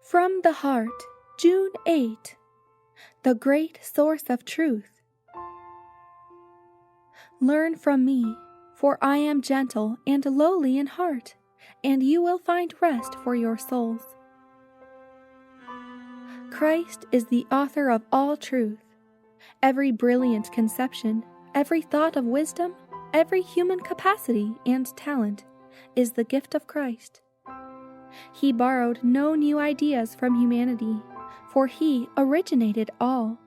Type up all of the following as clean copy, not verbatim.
From the Heart, June 8. The Great Source of Truth. Learn from me, for I am gentle and lowly in heart, and you will find rest for your souls. Christ is the author of all truth. Every brilliant conception, every thought of wisdom, every human capacity and talent is the gift of Christ. He borrowed no new ideas from humanity, for he originated all.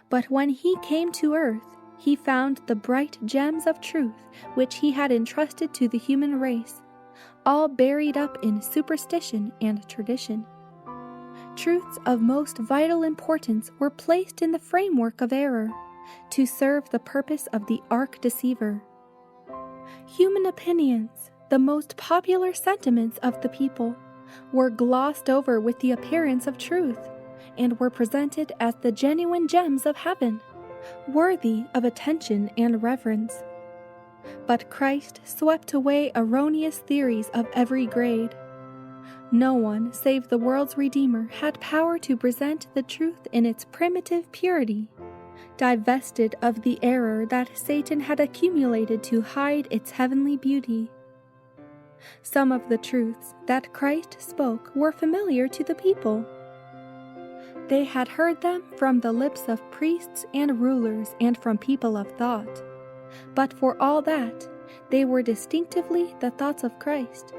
But when he came to earth, he found the bright gems of truth which he had entrusted to the human race, all buried up in superstition and tradition. Truths of most vital importance were placed in the framework of error, to serve the purpose of the arch-deceiver. Human opinions, the most popular sentiments of the people, were glossed over with the appearance of truth, and were presented as the genuine gems of heaven, worthy of attention and reverence. But Christ swept away erroneous theories of every grade. No one save the world's Redeemer had power to present the truth in its primitive purity, divested of the error that Satan had accumulated to hide its heavenly beauty. Some of the truths that Christ spoke were familiar to the people. They had heard them from the lips of priests and rulers and from people of thought, but for all that, they were distinctively the thoughts of Christ.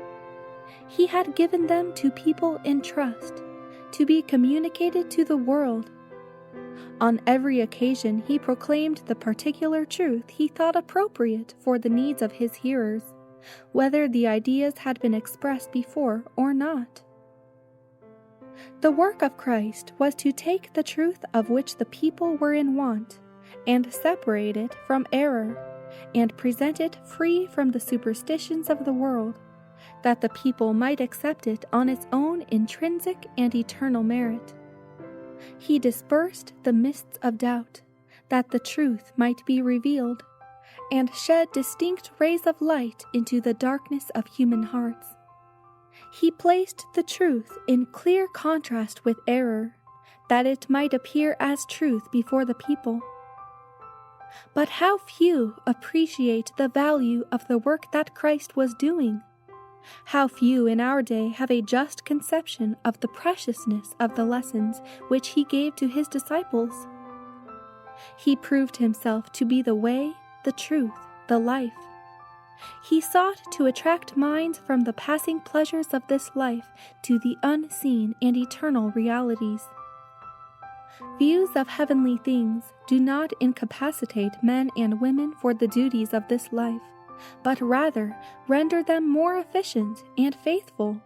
He had given them to people in trust, to be communicated to the world. On every occasion he proclaimed the particular truth he thought appropriate for the needs of his hearers, whether the ideas had been expressed before or not. The work of Christ was to take the truth of which the people were in want, and separate it from error, and present it free from the superstitions of the world, that the people might accept it on its own intrinsic and eternal merit. He dispersed the mists of doubt, that the truth might be revealed, and shed distinct rays of light into the darkness of human hearts. He placed the truth in clear contrast with error, that it might appear as truth before the people. But how few appreciate the value of the work that Christ was doing! How few in our day have a just conception of the preciousness of the lessons which he gave to his disciples! He proved himself to be the way, the truth, the life. He sought to attract minds from the passing pleasures of this life to the unseen and eternal realities. Views of heavenly things do not incapacitate men and women for the duties of this life, but rather render them more efficient and faithful.